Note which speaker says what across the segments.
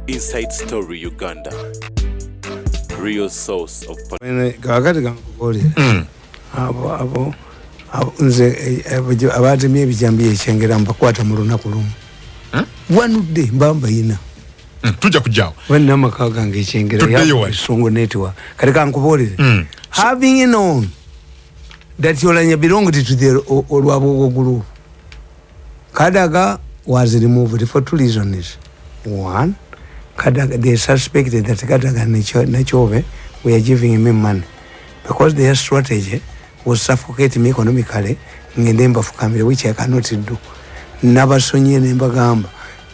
Speaker 1: Inside Story Uganda. Real source of
Speaker 2: kakati kankubole abo nze abati myebijambi ekyengera mbakwata mu lunaku lumu wanudde mbamba ina
Speaker 3: tujja kujjawo
Speaker 2: wenna amaka gange ekyengera yasungu network kati kankubolere having known that Oulanyah belonged to the Olwabogo group, Kadaga was removed for two reasons. One, Kadaga, they suspected that Kadaga and Nachove were giving him money because their strategy was suffocating me economically in the name of Kambi, which I cannot do. Nabasonye nembagamba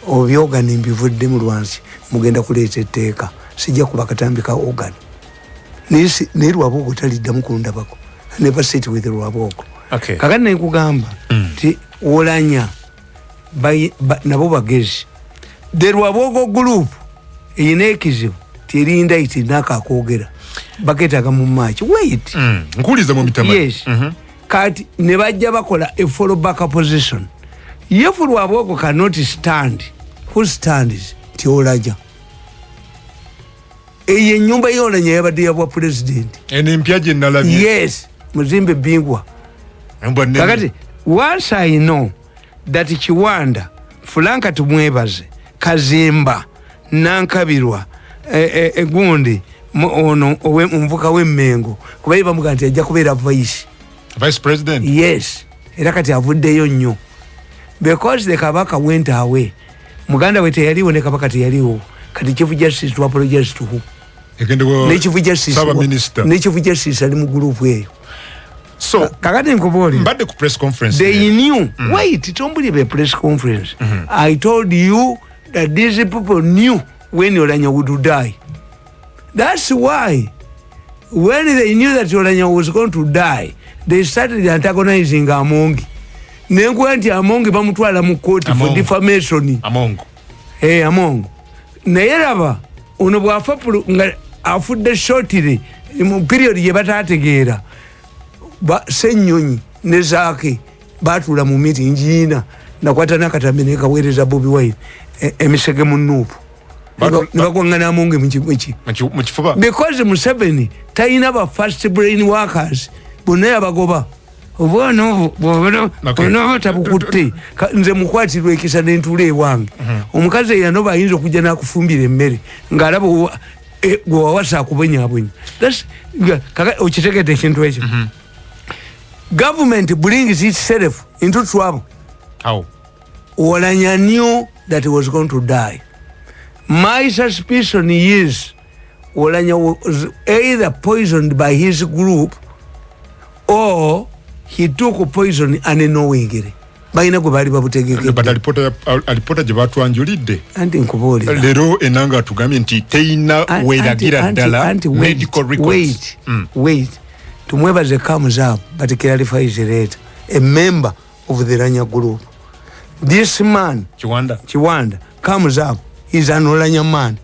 Speaker 2: obyoga nimbivudde mu lwansi mugenda kuleeta etteeka sijja kubakatambika organ ne Lwabogo taliddamu kundabako. Never sit with Lwabogo.
Speaker 3: Okay.
Speaker 2: Kakati nekugamba ti Oulanyah nabo bagezi. The Lwabogo group eyinekizibu tirinda iti naka kwogera. Baketaga mu match. Wait.
Speaker 3: Nkuliza mu mitama.
Speaker 2: Yes. Kati ne bajja bakola a follow back position. If Lwabogo cannot stand, who stands? Ti Oulanyah. Eye nyumba y'Oulanyah yabadde yabwa president.
Speaker 3: Ene mpyaje nalabye.
Speaker 2: Yes. Muzimbe bingwa. Kakati once I know that Kiwanda Fulanka tumwebaze Kazimba Nankabirwa Gundi ono mvuka w'Emmengo kubayiba muganti ajja kubeera vice
Speaker 3: president.
Speaker 2: Yes, era kati avuddeyo nnyo because the Kabaka went away. Muganda we teyaliwo ne Kabaka teyaliwo kati Chief Justice to apologize to who? Ne Chief Justice ne Chief Justice ali mu group eyo.
Speaker 3: So,
Speaker 2: kakati nkuboli
Speaker 3: mbadde ku press conference
Speaker 2: they knew. Wait, don't believe a press conference. I told you that these people knew when Oulanyah would die. That's why when they knew that Oulanyah was going to die, they started antagonizing Amongi. Nengu anti Amongi bamutwala mu court for defamation.
Speaker 3: Amongo.
Speaker 2: Amongo. Naye laba ono bwafa nga afudde shortly mu period ye batategeera. Senyonyi ne Zaki batula mu meeting njina nakwata nakatambe ne kawereza Bobi Wine emisege munupu nibagwangana Amongi mu kifuba because Museveni tayina ba first brain workers bonna yabagoba ono tabukutte nze mukwatirwa ekisa n'entula ewange omukazi eyanoba ayinza okujja n'akufumbira emmere ng'alaba gwe wawasa akubonyaabonye okitegedde ekintu ekyo. Government brings itself into trouble.
Speaker 3: How?
Speaker 2: Oulanyah knew that he was going to die. My suspicion is Oulanyah was either poisoned by his group or he took poison unknowingly. Balina gwe bali babutegeke.
Speaker 3: But alipota gye batwanjulidde.
Speaker 2: Anti nkuboli.
Speaker 3: Lero enanga tugambye nti teyina weeragira ddala medical records.
Speaker 2: Wait. Tumwebaze comes up, but clarifies later. A member of the Oulanyah group. This man, Kiwanda, comes up. He's an Oulanyah man.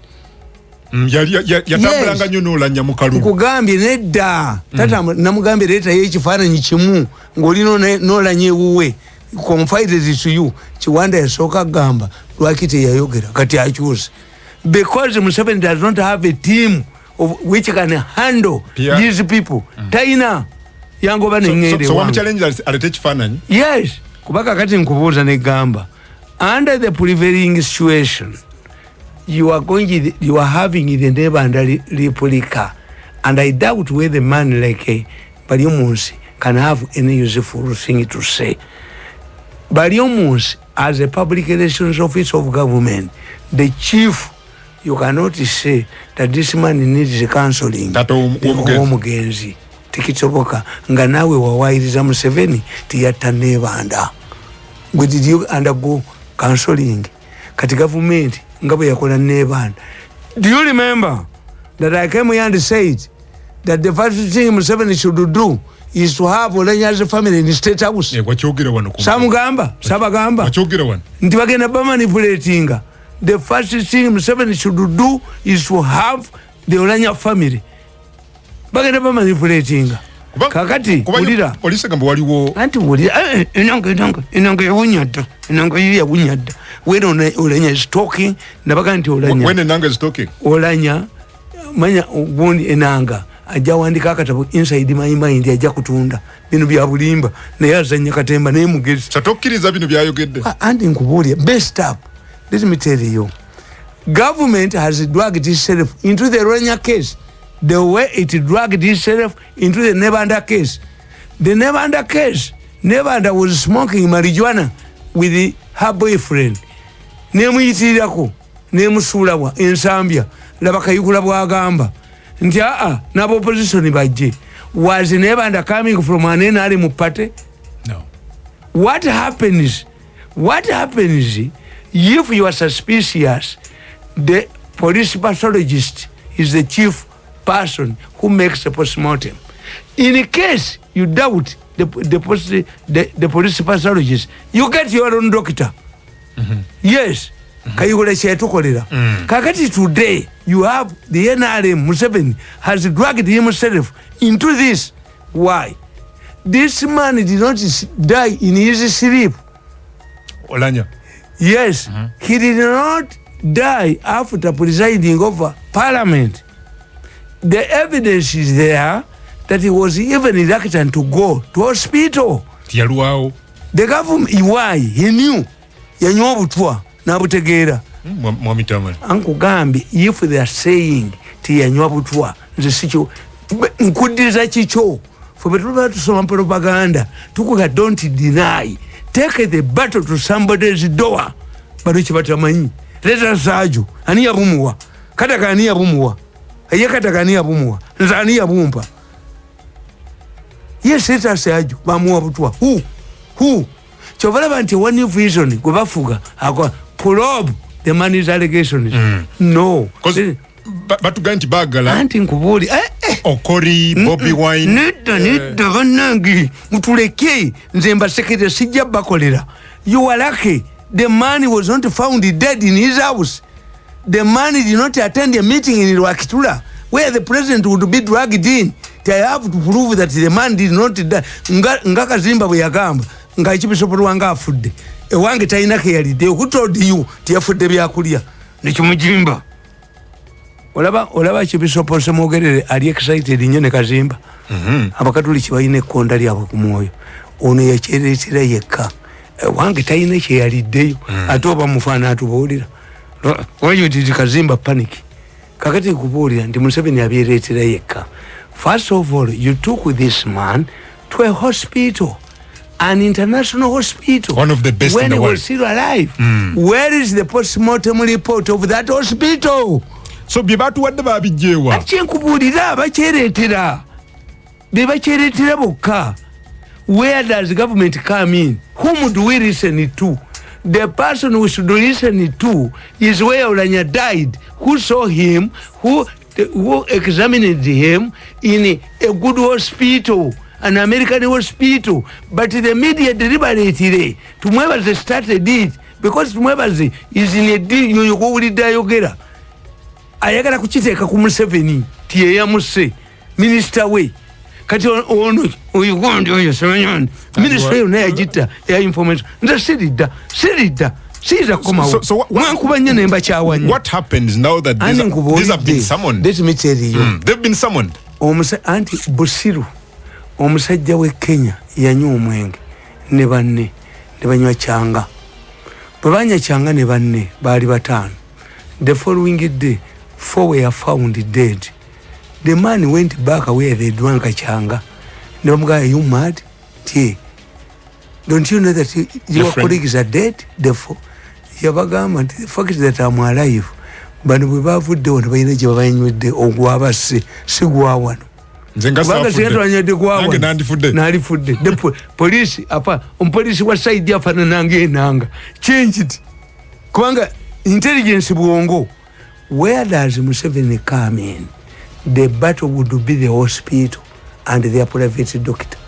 Speaker 3: Yatambulanga nnyo n'Oulanyah mu kalulu.
Speaker 2: Nkugambye nedda. Tata namugambye leeta y'ekifaananyi kimu ng'olina n'Oulanyah ewuwe. Confided to you. Kiwanda yasooka gamba lwaki teyayogera kati akyuse. Because Museveni does not have a team of which can handle these people. Taina yangoba nengede.
Speaker 3: So one challenge alete chifananyi?
Speaker 2: Yes. Kubaka kati nkubuuza ne gamba. Under the prevailing situation, you are having the neighbor and Republica. And I doubt whether man like Bariomunsi can have any useful thing to say. Bariomunsi, as a public relations office of government, the chief, you cannot say that this man needs counseling. Mugezi. Tikitoboka. Nga nawe wawairiza Museveni tiyata nebanda. Did you undergo counseling? Kati government ngabo yakola nebanda. Do you remember that I came here and said that the first thing Museveni should do is to have Oulanyah's family in the state house? Samugamba, Sabagamba. Nti bagenda bamanipulatinga. The first thing Museveni should do is to have the Oulanyah family. Bagenda bamanipulatinga. Kakati ulira
Speaker 3: polisi gamba waliwo
Speaker 2: anti ulira enanga yawunyadda enanga yawunyadda when Oulanyah is talking, Nabaganti Oulanyah.
Speaker 3: When Enanga is talking?
Speaker 2: Oulanyah, Manya Ugundi Enanga, Ajawandi Kakatabu inside my mind, Jakutunda, Binubia Bulimba, Neazanya Katemba, Mugezi.
Speaker 3: Chatokiri Zabinubia, you get there.
Speaker 2: And in Kuburia, best up. Let me tell you. Government has dragged itself into the Oulanyah case the way it dragged itself into the Nebanda case. The Nebanda case, Nebanda was smoking marijuana with her boyfriend. Nemu yitirako, nemu sulawa in Zambia, labakayukula bwagamba. Ntia nabo opposition baje. Was Nebanda coming from an NRM party?
Speaker 3: No.
Speaker 2: What happens if you are suspicious? The police pathologist is the chief person who makes the postmortem. In case you doubt the police pathologist, you get your own doctor. Yes. Kakati today, you have the NRM, Museveni, has dragged himself into this. Why? This man did not die in his sleep.
Speaker 3: Oulanyah.
Speaker 2: Yes. He did not die after presiding over parliament. The evidence is there that he was even reluctant to go to hospital.
Speaker 3: Tialuao.
Speaker 2: The government, why? He knew. Yanywa butwa na butegera.
Speaker 3: Mwami Tamale.
Speaker 2: Uncle Gambi, if they are saying tiyanywa butwa, nzisicho nkudiza chicho. For betuba to some propaganda, tukuka don't deny. Take the battle to somebody's door. Baruchi batamanyi. Let us aju. Ani abumuwa. Kataka ani abumuwa. Ayakataka ani abumuwa. Nza ani abumpa. Yes, let us aju. Bamuwa butwa. Who? Chovala banti one vision. Kubafuga. Probe the money's allegations. No.
Speaker 3: Batu ganti bagala.
Speaker 2: Anti nkubuli.
Speaker 3: Okori, Bobby Wine.
Speaker 2: Nita vanangi. Mutuleke. Nzemba sekete sija bakolera. You are lucky. The man was not found dead in his house. The man did not attend a meeting in Rwakitula where the president would be dragged in. They have to prove that the man did not die. Ngaka zimba buyagamba. Nga ichibisopo wanga afude. Wange taina keyalide. Who told you tiafude byakulia? Nichumujimba. Olaba chibisopo semogerere ali excited nyone kazimba. Abakatuli chibaine kondali abo kumoyo. Ono yacheretira yekka. Wange taina keyalide. Atoba mufana atubulira. Wanyo kazimba panic. Kakati kubulira ndi Museveni abiretira yekka. First of all, you took this man to a hospital. An international hospital.
Speaker 3: One of the best in the world.
Speaker 2: When he was still alive. Where is the post-mortem report of that hospital?
Speaker 3: So bibatu wadda babijewa.
Speaker 2: Ati nkubulira bacheretera. Bebacheretera boka. Where does the government come in? Whom do we listen to? The person we should listen to is where Oulanyah died. Who saw him? Who examined him in a good hospital, an American hospital. But the media deliberately, Tumwebaze started it because Tumwebaze is in a deal. You go with the ayagala kuchiteka ku Museveni tiye ya muse minister we kati ono uyugondi oyo semenyon minister yo naye jita ya information nda sirida siza koma mwankubanye nemba kyawanya.
Speaker 3: What happens now that these have been summoned?
Speaker 2: Let me tell you.
Speaker 3: They've been summoned.
Speaker 2: Anti Busiru omusajja we Kenya yanywa omwenge ne banne ne banywa kyanga bwebanya kyanga ne banne baali batano. The following day 4 were found dead. The man went back where they drank a changa. No guy, are you mad? Don't you know that your colleagues are dead? Therefore, Yabagam, the fact that I'm alive. But we have put down by the Javine with the Oguavas, Siguawan. The police, police was side there for Nanga. Change it. Kwanga intelligence won't. Where does Museveni come in? The battle would be the hospital and their private doctor.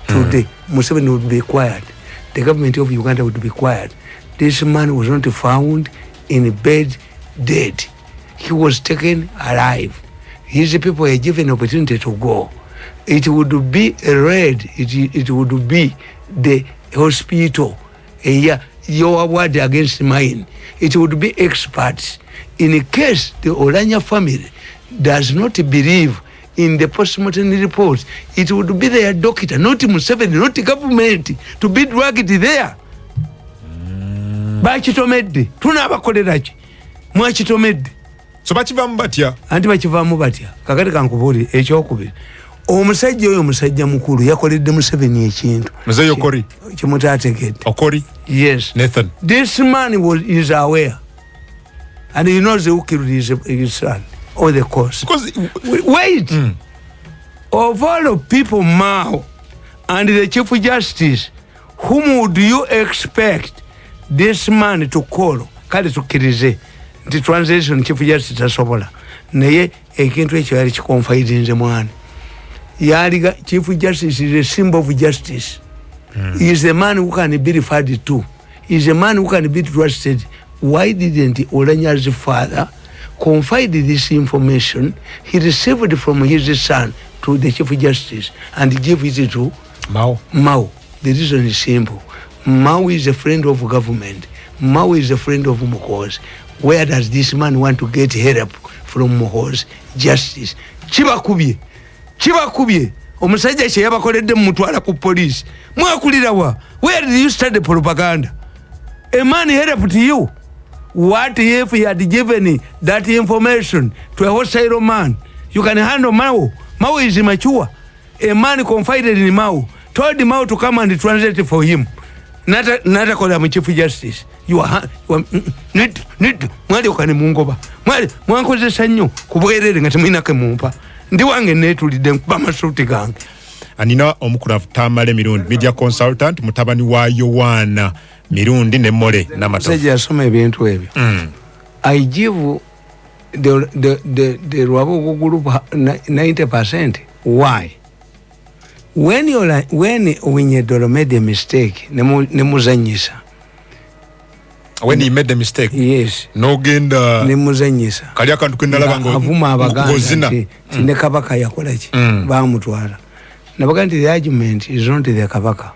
Speaker 2: Today, Museveni would be quiet. The government of Uganda would be quiet. This man was not found in bed dead. He was taken alive. His people were given opportunity to go. It would be a raid. It would be the hospital. your word against mine. It would be experts. In case the Oulanyah family does not believe in the post-mortem report, it would be their doctor, not Museveni, not the government, to be dragged there. Bachitomedde. Tunabakolerachi. Mwachitomedde.
Speaker 3: So bachivamu batya?
Speaker 2: Anti bachivamu batya. Kakati kankubuli ekyokubiri. Omusajja oyo musajja mukulu yakoledde Museveni ekintu.
Speaker 3: Muzeeyo Okori.
Speaker 2: Kimutaategedde.
Speaker 3: Okori?
Speaker 2: Yes.
Speaker 3: Nathan.
Speaker 2: This man is aware. And he knows who killed his son. Or the cause.
Speaker 3: Because
Speaker 2: wait. Of all the people Mao and the Chief Justice, whom would you expect this man to call? Kale tukirize. The translation Chief Justice asobola. Naye ekintu ekyo yali kikonfide nze mwana. Yaliga Chief Justice is a symbol of justice. He is a man who can be referred to. He is a man who can be trusted. Why didn't Oulanyah's father confide this information he received from his son to the Chief Justice and give it to
Speaker 3: Mao?
Speaker 2: Mao. The reason is simple. Mao is a friend of government. Mao is a friend of Mugezi. Where does this man want to get help from Mugezi? Justice. Chibakubye. Omusajja kye yabakoledde mutwala ku police. Mwakulirawa. Where did you start the propaganda? A man helped you. What if he had given that information to a hostile man? You can handle Mao. Mao is immature. A man confided in Mao, told Mao to come and translate for him. Not a call him Chief Justice. You are need mwali okane mungoba. Mwankozesa nnyo kubwerere nga temuinake mumpa. Ndi wange netulidde nkuba masuuti gange.
Speaker 3: Anina omukulu Tamale Mirundi, media consultant, mutabani wa Yowana Mirundi ne Mole n'amatofu.
Speaker 2: Sejja asoma ebintu ebyo. I give the Rwabo group 90%. Why? When Winyedolo made a mistake, nemuzanyisa.
Speaker 3: When he made the mistake?
Speaker 2: Yes.
Speaker 3: No genda.
Speaker 2: Nemuzanyisa.
Speaker 3: Kali akantu kendala
Speaker 2: avuma abaganda. Tine kabaka yakola ki. Bamutwala. Nabaga nti the argument is not the kabaka.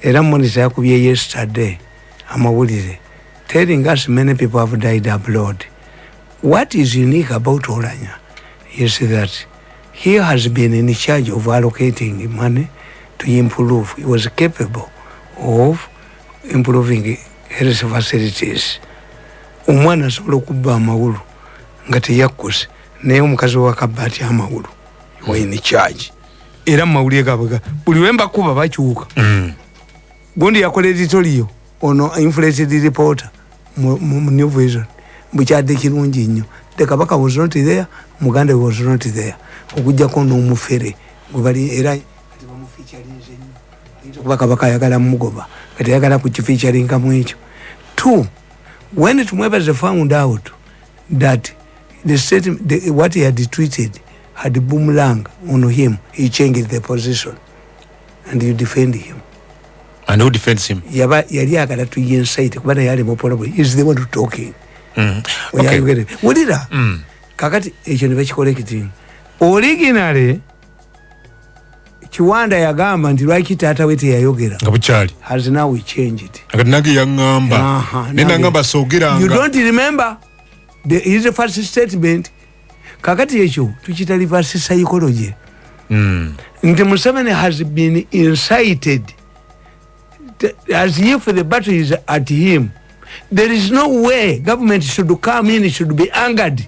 Speaker 2: Era monitor yakubye yesterday amawulire telling us many people have died abroad. What is unique about Oulanyah is that he has been in charge of allocating money to improve. He was capable of improving health facilities. Omwana asobola okubba amawulu nga teyakkuse naye omukazi wa kabati amawulu you were in charge. Era mawulire gabaga buli wemba kuba bakyuka. Gundi yakola editorial ono inflated reporter mu New Vision bukyadde kirungi nnyo. The kabaka was not there, Muganda was not there. Okujjako n'omufere gwe bali era bamufeaturinze nnyo. Kuba kabaka ayagala mugoba kati ayagala kukifeaturinga mu ekyo. Two, when Tumwebaze found out that the statement, what he had tweeted had boomerang on him, he changed the position and you defend him.
Speaker 3: And who defends him?
Speaker 2: Yali agala to insight kubana yali mopolabo. He's the one who talking.
Speaker 3: Okay.
Speaker 2: Wulira. Kakati ekyo ne bakikolekiting. Originally Kiwanda yagamba nti lwaki taata we teyayogera.
Speaker 3: Ngabukyali.
Speaker 2: Has now we change it.
Speaker 3: Akati nange yangamba. Nena ngamba sogeranga.
Speaker 2: You don't remember his first statement. Kakati ekyo tukita reverse psychology. Nti Museveni has been incited as if the battle is at him. There is no way government should come in, should be angered.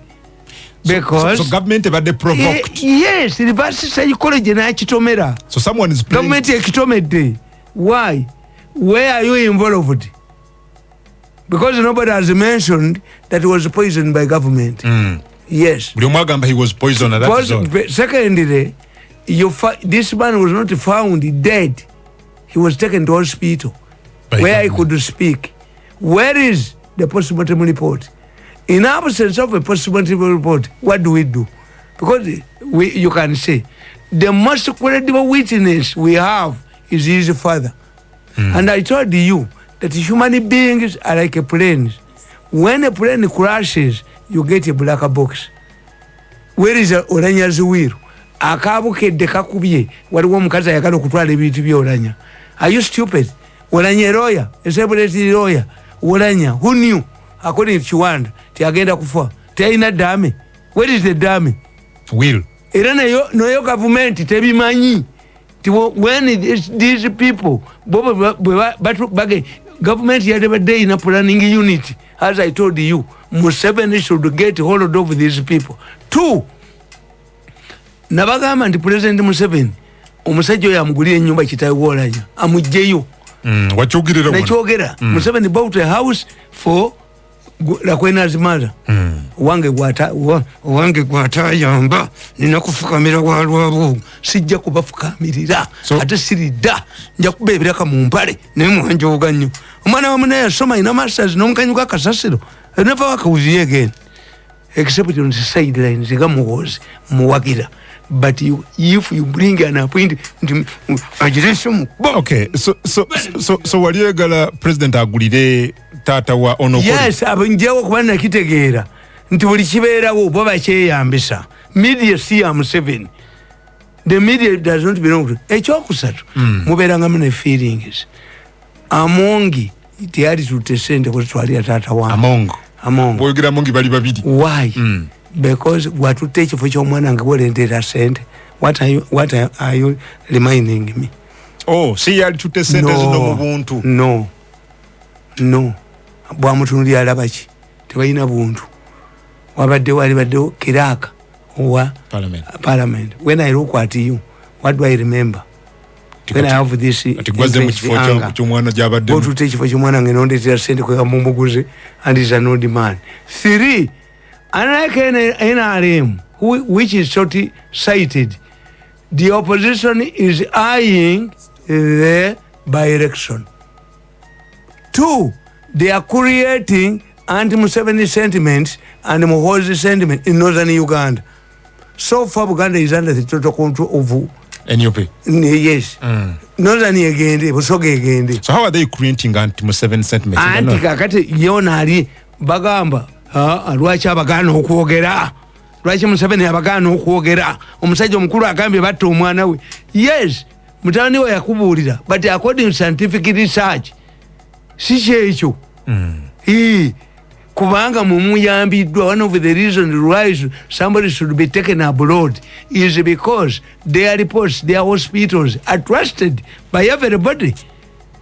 Speaker 2: Because
Speaker 3: so government about the provoked.
Speaker 2: Yes, reverse psychology na kitomera.
Speaker 3: So someone is playing.
Speaker 2: Government ekitomedde. Why? Where are you involved? Because nobody has mentioned that he was poisoned by government. Yes.
Speaker 3: But he was poisoned at that zone.
Speaker 2: Secondly, this man was not found dead. He was taken to hospital where he could speak. Where is the post-mortem report? In absence of a post-mortem report, what do we do? Because you can say the most credible witness we have is his father. And I told you that human beings are like a plane. When a plane crashes, you get a black box. Where is Oulanyah's will? Akabukedde kakubye waliwo omukazi ayagala okutwala ebintu bya Oulanyah. Are you stupid? Oulanyah lawyer, a celebrity lawyer, Oulanyah, who knew, according to Chiwanda, Tiagenda Kufa, Taina Dame. Where is the dame?
Speaker 3: Will.
Speaker 2: Irana no yo government, Tebi Mani. When these people, government had ever day in a planning unit, as I told you, Museveni should get hold of these people. 2, Nabagama and President Museveni, Omusajo Yamguri and Yuba Chita Oulanyah, Amujeyo.
Speaker 3: What you get it?
Speaker 2: Museveni bought a house for Lakwena's mother. Wange gwata yamba nina kufukamira walwabu sijja kubafukamirira ate sirida nja kubebera mu mpale ne mwanjoga nnyo omwana wa munaya soma ina masters n'omukanyuka kasasiro never wakawuziye again except on the sidelines gamuwozi muwagira. But if you bring an appointment,
Speaker 3: okay, so waliyegala president agulire Taata wa Onokoli.
Speaker 2: Yes, abinjawo kubana kitegeera nti buli kibeerawo baba kyeyambisa. Media si ya Museveni. The media does not belong to ekyokusatu mubeeranga mune feelings amongi tiyali tutesente kutwalira Taata wange among
Speaker 3: boyogera amongi bali babiri.
Speaker 2: Why? Because watute ekifo ky'omwana nga bolendera sente. What are you reminding me?
Speaker 3: Oh, si yali tute sente zino mu buntu.
Speaker 2: No bwamutunulira alaba ki tebalina buntu wabaddewo kiraka wa parliament. When I look at you, what do I remember? When I have this
Speaker 3: atigwaze mu kifo ky'omwana gy'abadde
Speaker 2: botute ekifo ky'omwana nga nondetera sente kwa mumuguze and is an old man. 3, unlike NRM, which is short-sighted, the opposition is eyeing the by-election. 2, they are creating anti-Museveni sentiments and Muhoozi sentiment in northern Uganda. So far, Uganda is under the total control of
Speaker 3: NUP.
Speaker 2: Yes. Northern again.
Speaker 3: So how are they creating anti-Museveni sentiments?
Speaker 2: Anti-kakati yonari bagamba. Lwaki abagaana okwogera lwaki Museveni abagaana okwogera omusajja omukulu agambye batta omwana we. Yes, mutabani we yakubuulira, but according to scientific research si kyekyo. Kubanga mumuyambiddwa. One of the reasons why somebody should be taken abroad is because their reports, their hospitals are trusted by everybody.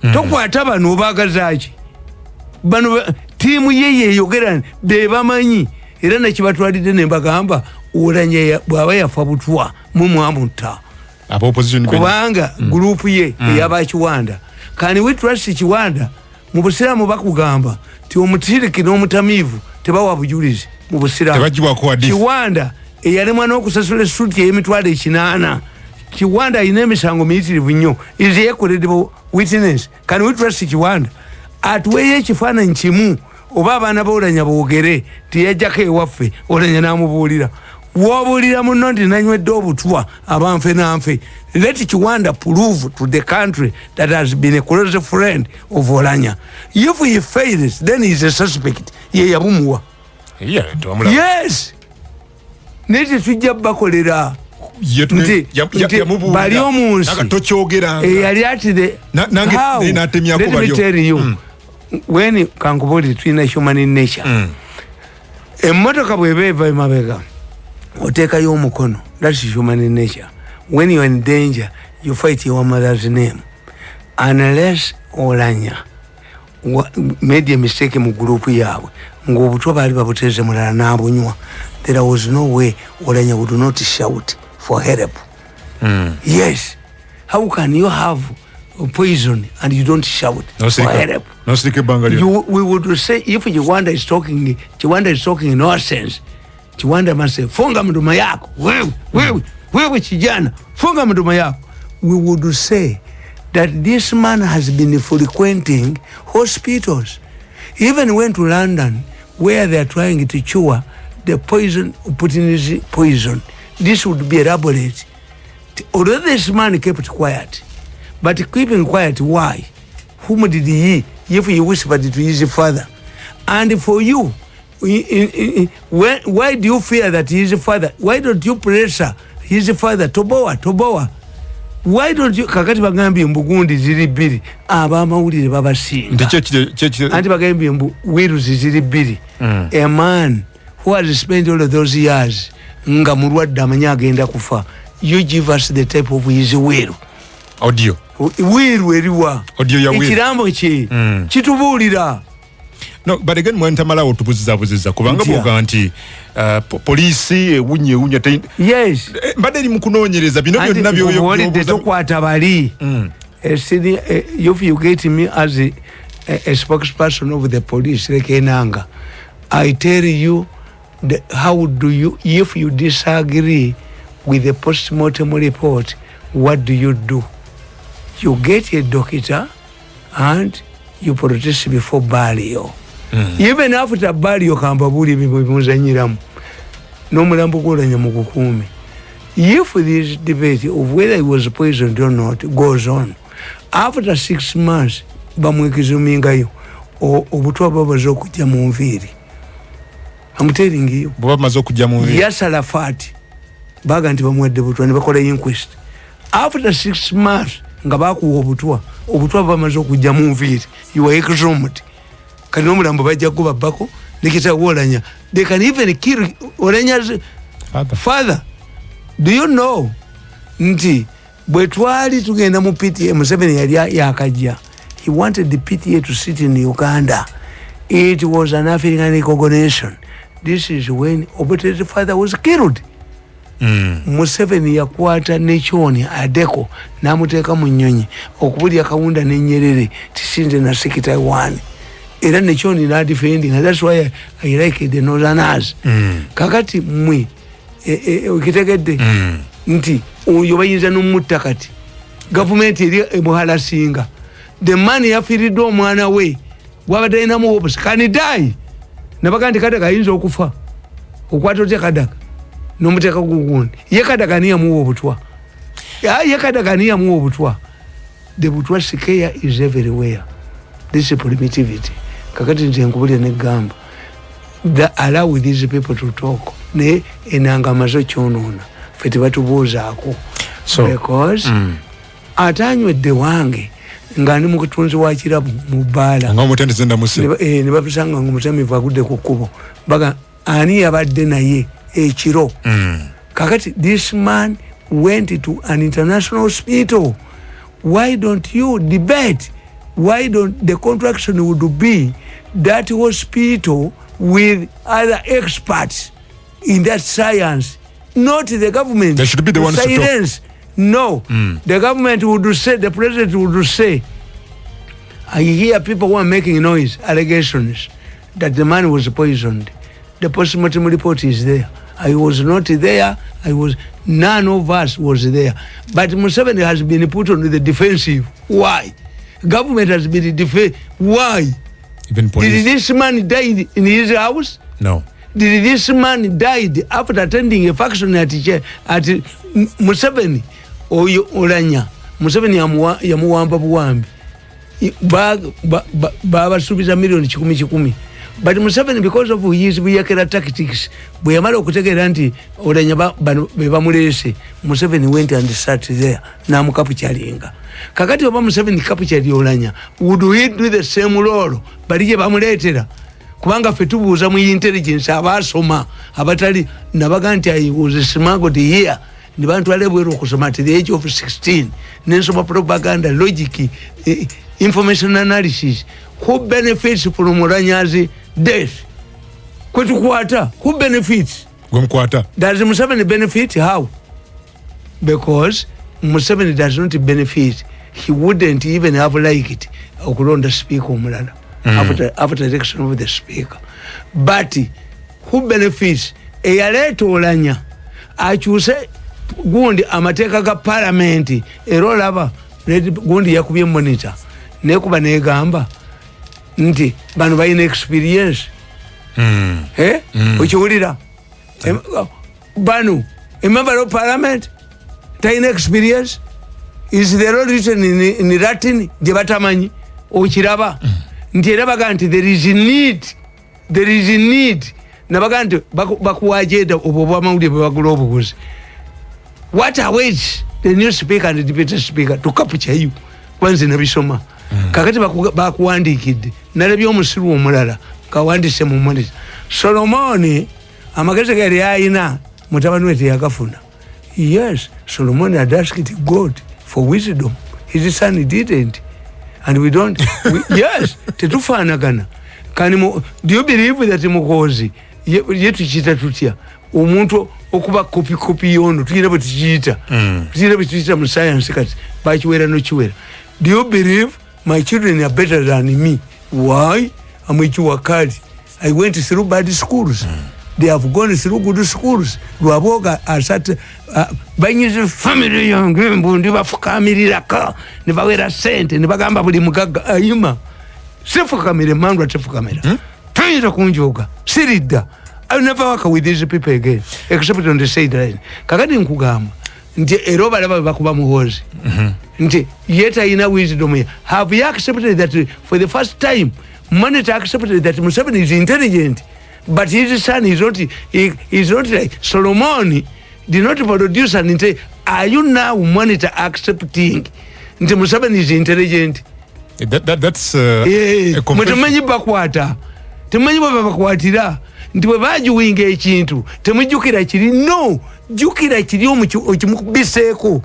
Speaker 2: Tokwata bano obagazaaki bano tiimu ye yogera bebamanyi era nakibatwalidde ne bagamba Oulanyah bw'aba yafa butwa mumwamutta kubanga gurupu ye eyaba Chiwanda. Can we trust Chiwanda? Mu Busiraamu bakugamba ti omutiriki n'omutamiivu tebawa bujulizi mu Busiraamu. Chiwanda eyalemwa n'okusasula essuuti ey'emitwalo 8. Chiwanda alina emisango miyitirivu nnyo. Is he a credible witness? Can we trust Chiwanda? Atuweeyo ekifaananyi kimu oba abaana b'Oulanyah boogere tiyajjako ewaffe Oulanyah n'amubuulira. W'obuulira munno nti nanywedde obutwa abanfe n'anfe. Let Chiwanda prove to the country that has been a close friend of Oulanyah. If he fails, then he is a suspect. Ye yabumuwa. Yes. Neti tujja bakolera. Nti bali omunsi eyali atide. How? Let me tell you. When kankubuli twina human in nature. Emmotoka bw'eba eva emabega oteekayo omukono. That's human in nature. When you are in danger, you fight your mother's name. Unless Oulanyah made a mistake mu group yaabwe ng'obutwa baali babuteze mulala n'abunywa, there was no way Oulanyah would not shout for help. Yes. How can you have poison and you don't shout for help? We would say if Chiwanda is talking nonsense, Chiwanda must say, funga mdomo yako, wewe kijana, funga mdomo yako. We would say that this man has been frequenting hospitals. He even went to London where they are trying to cure the poison, putting his poison. This would be elaborate. Although this man kept quiet, but keeping quiet, why? Whom did he, if he whispered to his father? And for you, why do you fear that he is a father? Why don't you pressure his father? Toboa. why don't you kakati bagambye mbugundi ziri bbiri abamawulire babasinga anti bagambye mbu wiruzi ziri bbiri a man who has spent all of those years nga mulwadde amanya agenda kufa you give us the type of his wiru
Speaker 3: audio
Speaker 2: wiru eriwa
Speaker 3: audio ya wiru
Speaker 2: ekirambo kye kitubuulira.
Speaker 3: No, but again Tamale otubuziza kubanga boga nti police ewunye
Speaker 2: yes
Speaker 3: mbadde ni mukunoonyereza bino byonna byo
Speaker 2: tokwata bali if you get me as a spokesperson of the police Enanga, I tell you how do you, if you disagree with the post-mortem report, what do? You get a doctor and you protest before burial. Even after burial kambabuli bimuzanyiramu n'omulambo gw'Oulanyah mukukuume. If this debate of whether he was poisoned or not goes on, after 6 months bamwekizumingayo obutwa babaze okujja mu nviiri. I'm telling you.
Speaker 3: Bamaze okujja mu nviiri.
Speaker 2: Yasala fati baga nti bamwadde butwa ne bakola inquest. After 6 months nga bakuwa obutwa bamaze okujja mu nviiri. You were exhumed. Kati n'omulambo bajja kuba bako nikita Oulanyah. They can even kill Oulanyah's father. Do you know nti bwe twali tugenda mu PTA Museveni yali yakajja. He wanted the PTA to sit in Uganda. It was an African recognition. This is when Obote's father was killed. Museveni yakwata nechoni adeko namuteeka mu nnyonyi okubulya kawunda n'ennyerere tisinze na sekita 1. Era nechoni na defending, and that's why I like the Northerners. Kakati mwe ukitegedde nti oyo bayinza n'omutta kati government eri muhala singa the man yafiridde omwana we wabadde alinamu hopes can he die nabaga nti Kadaga ayinza okufa okwata otya Kadaga n'omuteeka gugundi ye Kadaga niyamuwa obutwa ye Kadaga niyamuwa obutwa. The butwa scare is everywhere. This is primitivity. Kakati nze nkubulya negamba allow these people to talk ne enanga mazo kyonoona ffe tebatubuuzaako because atanywedde wange nga ndi mu kutunzi wa kirabu mu bbaala ne babisanga ng'omutamivu agudde ku kkubo baga ani yabadde naye ekiro. Kakati this man went to an international hospital. Why don't you debate? Why don't the contraction would be that hospital with other experts in that science, not the government?
Speaker 3: They should be the ones
Speaker 2: silence. To talk. No, the government would say, the president would say, I hear people who are making noise, allegations that the man was poisoned. The post-mortem report is there. I was not there. None of us was there. But Museveni has been put on the defensive. Why? Government has been defensive. Why?
Speaker 3: Even police.
Speaker 2: Did this man die in his house?
Speaker 3: No.
Speaker 2: Did this man died after attending a function at Museveni or Oulanyah? Museveni yamuwamba buwambi. Baba subiza million chikumi. But Museveni, because of his buyakera tactics, bwe yamala okutegeera nti Oulanyah bebamulese, Museveni went and sat there namukapuchalinga. Kakati oba Museveni kapuchali Oulanyah, would he do the same role bali gye bamuleetera? Kubanga ffe tubuuza mu intelligence abasoma abatali nabaga nti I was smuggled here ne bantwala ebweru okusoma at the age of 16 nensoma propaganda logic information analysis. Who benefits from Oulanyah's death? Kwetukwata, who benefits?
Speaker 3: Gwemkwata.
Speaker 2: Does Museveni benefit? How? Because Museveni does not benefit. He wouldn't even have liked okulonda speaker omulala after election of the speaker. But who benefits? Eyaleeta Oulanyah akyuse gundi amateeka ga parliament era olaba gundi yakubye monitor nekuba negamba nti bano balina experience. Okiwulira bano a member of parliament talina experience. Is the law written in Latin gye batamanyi okiraba nti era baga nti there is need nabaga nti bakuwajeda obwo bwamawulire bwe bagula obuguzi. What awaits the new speaker and the deputy speaker to capture you kwanza nabisoma kakati bakuwandikidde nalabye omusiru omulala kawandise mu monitor Solomoni amagezi gari ayina mutabani we teyagafuna. Yes, Solomon had asked God for wisdom. His son didn't. And we don't. Yes, tetufaanagana. Do you believe that Mugezi yetu chita tutia omuntu okuba kopi yono tuyina bwe tukiita tuyina bwe tukiita mu science kati bakiwera no kiwera. Do you believe my children are better than me? Why? Amwikiwakali. I went through bad schools. They have gone through good schools. Lwaboga asat banyize family yange mbundi bafukamirira ne bawera sente ne bagamba buli mugaga ayima. Sefukamire mandwa tefukamira. Tuyita kunjoga. Sirida. I'll never work with these people again except on the sideline. Kakati nkugamba nti eroba laba bakuba muhozi. Nti yeta ina wisdom. Have you accepted that for the first time Monitor accepted that Museveni is intelligent, but his son is not. He's not like Solomon. Did not produce an intelligent. Are you now Monitor accepting that Museveni is intelligent?
Speaker 3: That's a
Speaker 2: mutemanyi bakwata temanyi bakwatira nti bwe bajuwinga ekintu temujukira kiri no jukira kiri okimubiseeko.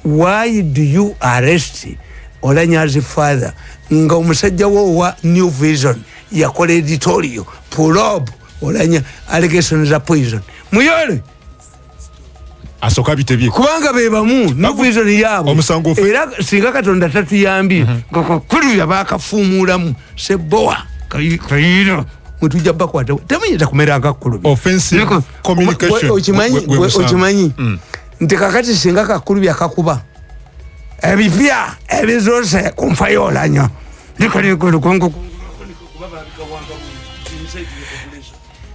Speaker 2: Why do you arrest Oulanyah's father nga omusajja wo wa New Vision yakola editorial probe Oulanyah allegations of poison muyole
Speaker 3: asoka bitebye
Speaker 2: kubanga bebamu New Vision yabo era singa Katonda tatuyambi kakulu yabakafuumulamu seboa kayira mutujja bakwata temanyita kumera akakulu
Speaker 3: offensive communication
Speaker 2: okimanyi nti kakati singa kakulu byakakuba ebipya ebizose kumfayo Oulanyah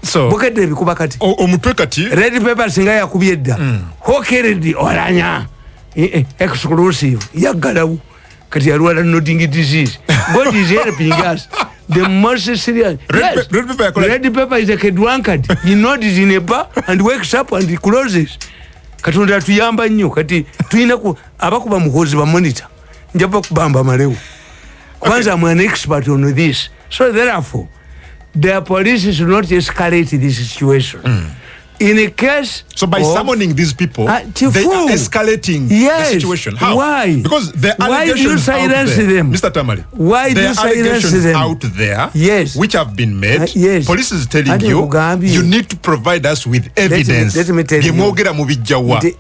Speaker 3: so
Speaker 2: bukede ebikuba kati
Speaker 3: omutwe kati
Speaker 2: red paper singa yakubye edda hokeredi Oulanyah exclusive yaggalawo kati yalwala nodding disease. God is helping us. The most serious. Red paper is like a drunkard. He nods in a bar and wakes up and he closes. Katonda tuyamba nnyo kati tuyina ku abakuba muhozi ba monitor njaba kubamba malewo. Kwanza I'm an expert on this. So therefore the police should not escalate this situation. In a case
Speaker 3: so by summoning these people they are escalating the situation. How?
Speaker 2: Why?
Speaker 3: Because the allegations out there, Mr. Tamale,
Speaker 2: why do you silence them?
Speaker 3: Out there
Speaker 2: yes.
Speaker 3: which have been made,
Speaker 2: yes.
Speaker 3: Police is telling you need to provide us with evidence.
Speaker 2: Let me tell you.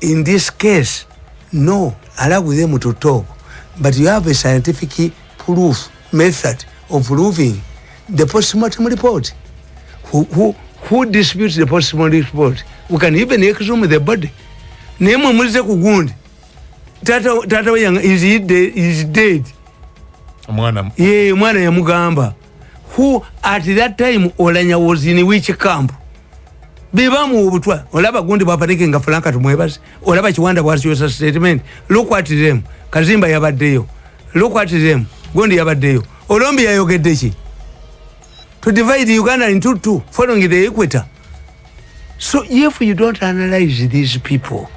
Speaker 2: In this case, no, allow them to talk. But you have a scientific proof, method of proving the postmortem report. Who disputes the postmortem report? We can even exhume the body. Nemo mulize kugundi. Tata weyanga is dead.
Speaker 3: Mwana
Speaker 2: ya mugamba. Who at that time Oulanyah was in which camp? Bibamu obutwa. Olaba gundi bapanike nga Franka tumwebasi. Olaba Chiwanda was your statement. Look at them. Kazimba yabaddeyo. Look at them. Gundi yabaddeyo. Olombi yayogedde to divide Uganda into two, following the equator. So if you don't analyze these people,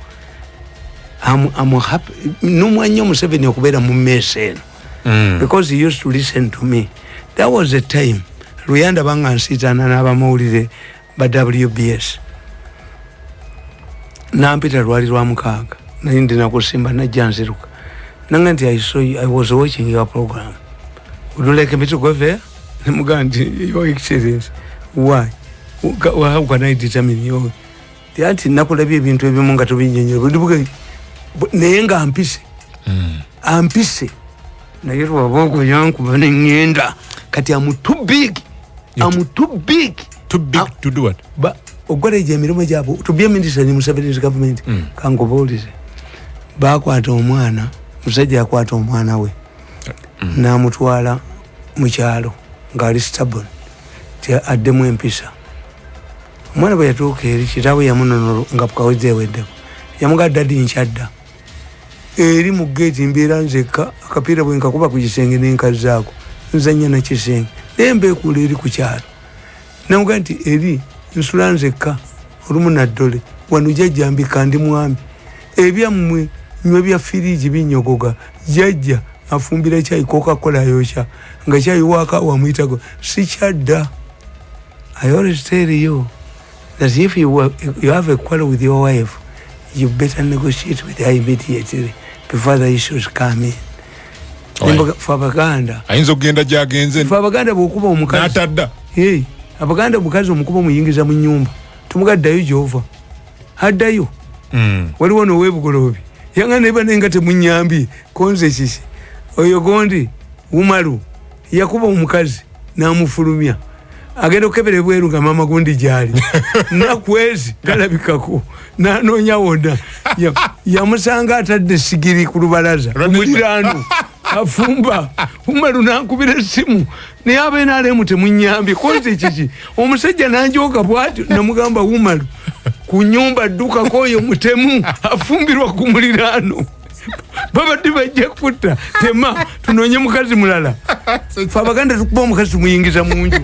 Speaker 2: I'm happy. No one Museveni okubera mu mese because he used to listen to me. There was a time Ruyanda bangansitana n'abamawulire ba WBS. Nampita lwali lwa mukaaga naye ndina kusimba najja nziruka. Nanga nti I was watching your program. Would you like me to go there? Your Excellency, why? How can I determine you? The anti nakulabye ebintu ebimu nga tobinyenye nenga ampise naye lwabongo yankuba nengenda kati I'm too big. I'm too big
Speaker 3: to do what?
Speaker 2: But ogoleje emirimu gyabo to be a minister in Museveni's government kangobuulize bakwata omwana musajja akwata omwana we n'amutwala mu kyalo ngali stubborn addemu empisa. Omwana bwe yatuuka eri kitaawe yamunonolo nga pukaweze weddeko yamuga dadi nkyadda eri mu geeti mbeera nzekka akapiira bwe nkakuba ku kisenge nenkazaako nzanya na kisenge naye mbeekuula eri ku kyalo namuga nti eri nsula nzekka olumu naddole wano jajjambika ndi mwami ebyammwe nywe bya firiji binyogoga jajja afumbira chai Coca-Cola yosha nga chai waka wamwitago sichadda. I always tell you that if you have a quarrel with your wife, you better negotiate with her immediately before the issues come in. Fabaganda
Speaker 3: ayinza okugenda gyagenze
Speaker 2: Fabaganda bwokuba omukazi
Speaker 3: n'atadda
Speaker 2: abaganda omukazi omukuba muyingiza mu nnyumba tumugaddayo gy'ova addayo waliwo n'owebugolobi yanga neba nenga temunyambi konze kiki oyo gondi Umaru yakuba omukazi n'amufulumya agenda okebera bweru nga mama gundi gyali nakwezi galabikako nanoonya wonna yamusanga atadde sigiri ku lubalaza omuliraano afumba Umaru nankubira essimu naye abenaalemu temunyambye konze kiki omusajja nanjoka bwatyo namugamba Umaru ku nnyumba dduka koyo mutemu afumbirwa ku muliraano babadde bajja kutta tema tunoonye mukazi mulala Fabaganda tukuba omukazi tumuyingiza mu nju